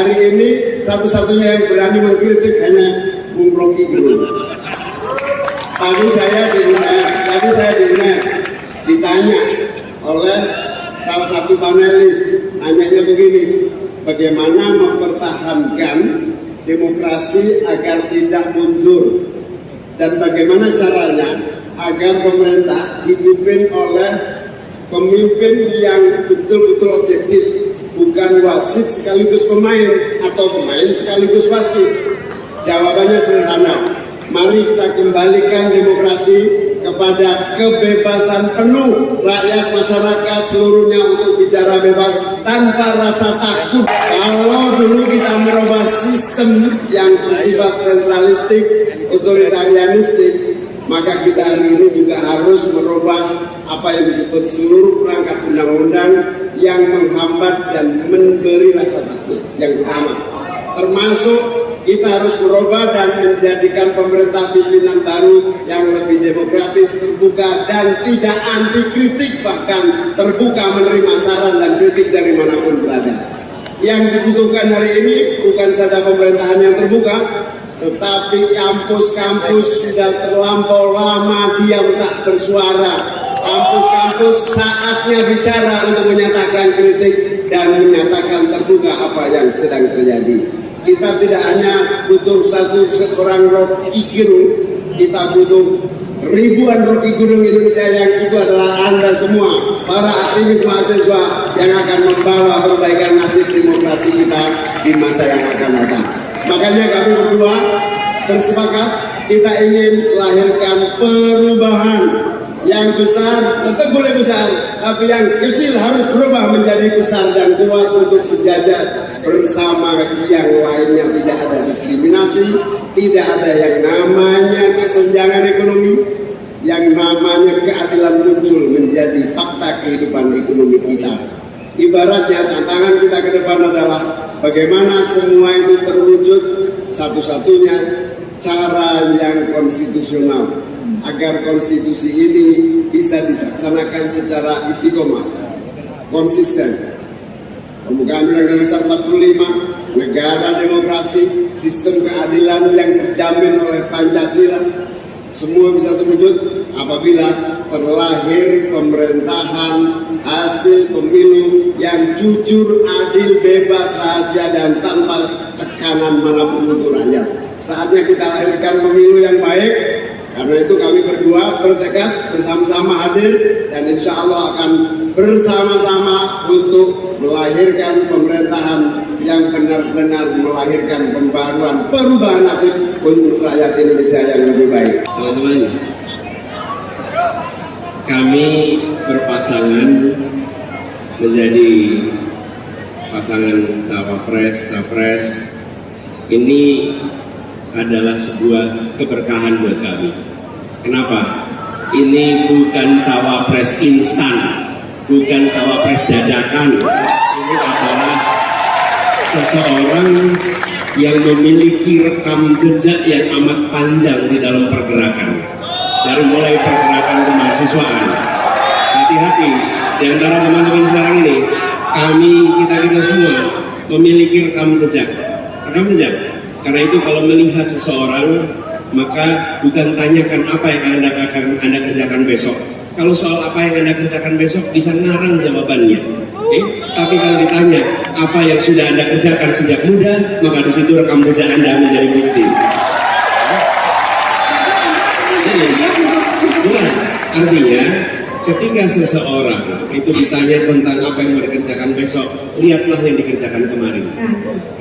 Hari ini satu-satunya yang berani mengkritik hanya Bung Rocky Gerung. Tadi saya ditanya oleh salah satu panelis, nanyanya begini, bagaimana mempertahankan demokrasi agar tidak mundur dan bagaimana caranya agar pemerintah dipimpin oleh pemimpin yang betul-betul objektif, bukan wasit sekaligus pemain atau pemain sekaligus wasit. Jawabannya sederhana, mari kita kembalikan demokrasi kepada kebebasan penuh rakyat masyarakat seluruhnya untuk bicara bebas tanpa rasa takut. Kalau dulu kita merubah sistem yang bersifat sentralistik, otoritarianistik, maka kita hari ini juga harus merubah apa yang disebut seluruh perangkat undang-undang yang menghambat dan memberi rasa takut. Yang pertama, termasuk kita harus merubah dan menjadikan pemerintah pimpinan baru yang lebih demokratis, terbuka, dan tidak anti kritik, bahkan terbuka menerima saran dan kritik dari manapun berada. Yang dibutuhkan hari ini bukan saja pemerintahan yang terbuka, tetapi kampus-kampus sudah terlampau lama diam tak bersuara. Kampus-kampus saatnya bicara untuk menyatakan kritik dan menyatakan terbuka apa yang sedang terjadi. Kita tidak hanya butuh seorang Rocky Gerung, kita butuh ribuan Rocky Gerung Indonesia yang itu adalah Anda semua, para aktivis mahasiswa yang akan membawa perbaikan nasib demokrasi kita di masa yang akan datang. Makanya kami berdua bersepakat kita ingin lahirkan perubahan yang besar, tetap boleh besar, tapi yang kecil harus berubah menjadi besar dan kuat untuk sejajar bersama yang lainnya. Tidak ada diskriminasi, tidak ada yang namanya kesenjangan ekonomi, yang namanya keadilan muncul menjadi fakta kehidupan ekonomi kita. Ibaratnya tantangan kita ke depan adalah bagaimana semua itu terwujud, satu-satunya cara yang konstitusional agar konstitusi ini bisa dilaksanakan secara istiqomah, konsisten. Pembukaan Undang-Undang Dasar 45, negara demokrasi, sistem keadilan yang dijamin oleh Pancasila, semua bisa terwujud apabila terlahir pemerintahan hasil pemilu yang jujur, adil, bebas, rahasia, dan tanpa tekanan manapun untuk rakyat. Saatnya kita lahirkan pemilu yang baik. Karena itu kami berdua bertekad bersama-sama hadir dan insya Allah akan bersama-sama untuk melahirkan pemerintahan yang benar-benar melahirkan pembaruan, perubahan nasib untuk rakyat Indonesia yang lebih baik. Teman-teman, kami berpasangan menjadi pasangan cawapres, capres. Ini adalah sebuah keberkahan buat kami. Kenapa? Ini bukan cawapres instan, bukan cawapres dadakan. Ini adalah seseorang yang memiliki rekam jejak yang amat panjang di dalam pergerakan. Dari mulai pergerakan kemahasiswaan. Hati-hati, di antara teman-teman sekarang ini, kita semua memiliki rekam jejak. Rekam jejak. Karena itu kalau melihat seseorang, maka bukan tanyakan apa yang akan Anda kerjakan besok. Kalau soal apa yang Anda kerjakan besok, bisa ngarang jawabannya. Tapi kalau ditanya apa yang sudah Anda kerjakan sejak muda, maka di situ rekam jejak Anda menjadi bukti. Artinya, ketika seseorang itu ditanya tentang apa yang mau dikerjakan besok, lihatlah yang dikerjakan kemarin.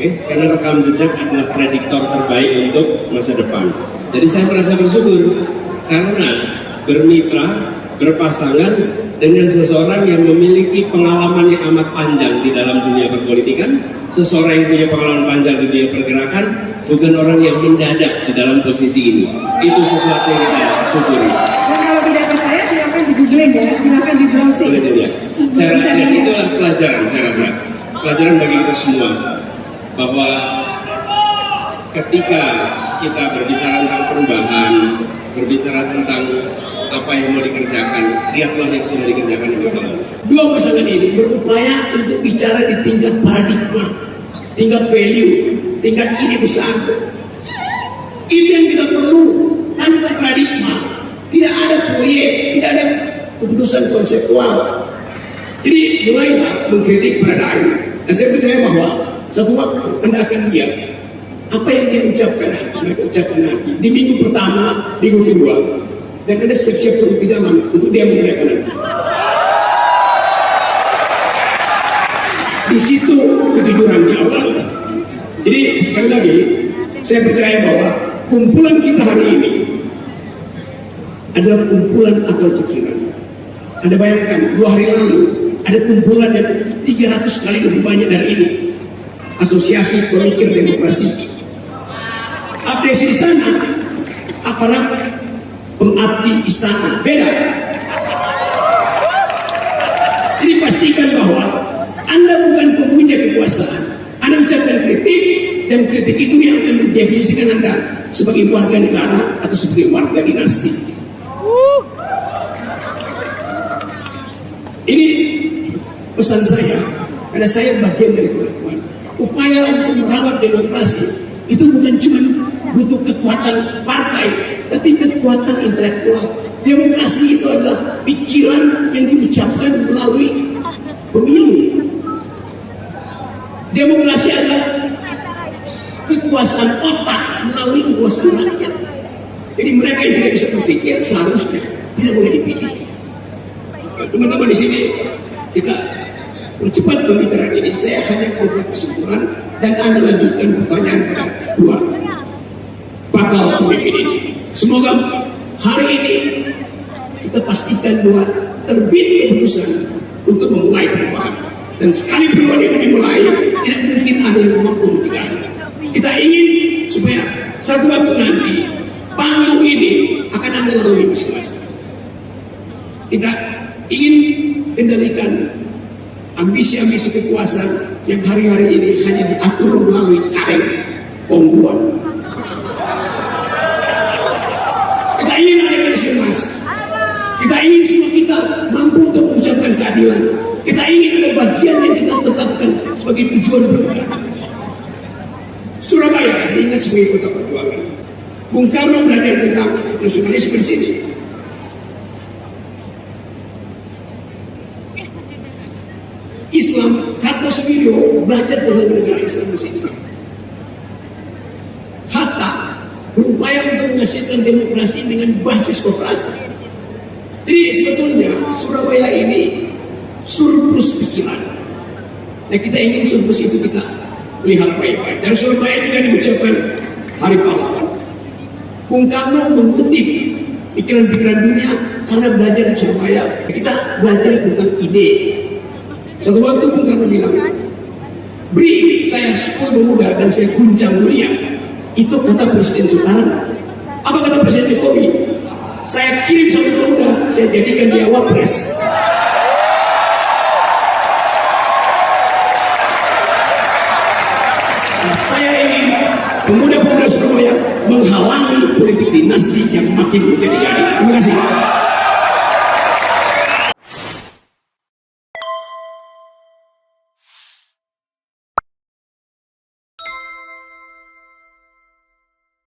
Karena rekam jejak adalah prediktor terbaik untuk masa depan. Jadi saya merasa bersyukur karena bermitra, berpasangan dengan seseorang yang memiliki pengalaman yang amat panjang di dalam dunia perpolitikan, seseorang yang punya pengalaman panjang di dunia pergerakan, bukan orang yang mendadak di dalam posisi ini. Itu sesuatu yang kita syukuri. Dan kalau tidak percaya silakan di-googling ya, silakan di-browsing. Saya rasa itulah pelajaran, pelajaran bagi kita semua bahwa ketika kita berbicara tentang perubahan, berbicara tentang apa yang mau dikerjakan, lihatlah yang sudah dikerjakan di masa lalu. Dua pasangan ini berupaya untuk bicara di tingkat paradigma. tingkat value, tingkat ide besar. Itu yang kita perlu, tanpa paradigma. Tidak ada proyek, tidak ada keputusan konseptual. Jadi mulailah mengkritik paradigma. Dan saya percaya bahwa satu waktu Anda akan lihat apa yang dia ucapkan nanti, mereka ucapkan nanti di minggu pertama, minggu kedua, dan Anda siap-siap turun di dalam untuk dia memuliakan nanti. Di situ kejujuran di awal. Jadi sekali lagi saya percaya bahwa kumpulan kita hari ini adalah kumpulan akal pikiran. Anda bayangkan 2 hari lalu ada kumpulan yang 300 kali lebih banyak dari ini. Asosiasi Pemikir Demokrasi. Update di sana aparat pengabdi istana beda. Jadi pastikan bahwa Anda bukan pemuja kekuasaan. Anda ucapkan kritik, dan kritik itu yang akan mendefinisikan Anda sebagai warga negara atau sebagai warga dinasti. Ini pesan saya, karena saya bagian dari teman-teman. Upaya untuk merawat demokrasi itu bukan cuma butuh kekuatan partai, tapi kekuatan intelektual. Demokrasi itu adalah pikiran yang diucapkan melalui pemilu. Demokrasi adalah kekuasaan otak melalui kekuasaan rakyat. Jadi mereka yang tidak bisa berpikir seharusnya tidak boleh dipilih. Teman-teman di sini kita percepat pembicaraan ini. Saya hanya membuat kesimpulan dan Anda lanjutkan pertanyaan pada 2 bakal pemimpin ini. Semoga hari ini kita pastikan bahwa terbit keputusan untuk memulai perubahan. Dan sekali perubahan ini dimulai, tidak mungkin ada yang mampu mencegahnya. Kita ingin supaya satu waktu nanti panggung ini akan Anda lalui masing-masing. Kita ingin kendalikan ambisi-ambisi kekuasaan yang hari-hari ini hanya diatur melalui kaleng kongguan. Kita ingin ada garis emas. Kita ingin semua kita mampu untuk mengucapkan keadilan. Kita ingin ada bagian yang kita tetapkan sebagai tujuan bernegara. Surabaya diingat sebagai kota perjuangan. Bung Karno belajar tentang nasionalisme di sini. Islam, Kartosuwiryo belajar tentang negara Islam di sini. Hatta berupaya untuk menghasilkan demokrasi dengan basis kooperasi. Jadi sebetulnya Surabaya ini surplus pikiran. Nah kita ingin surplus itu kita lihat baik-baik. Dan Surabaya juga diucapkan Hari Pahlawan. Bung Karno mengutip pikiran-pikiran dunia karena belajar di Surabaya. Kita belajar tentang ide. Suatu waktu Bung Karno bilang, beri saya 10 pemuda dan saya guncang dunia. Itu kata Presiden Soekarno. Apa kata Presiden Jokowi? Saya kirim 1 pemuda, saya jadikan dia wapres. Nah, saya ingin pemuda-pemuda Surabaya menghalangi politik dinasti yang makin menjadi-jadi. Terima kasih.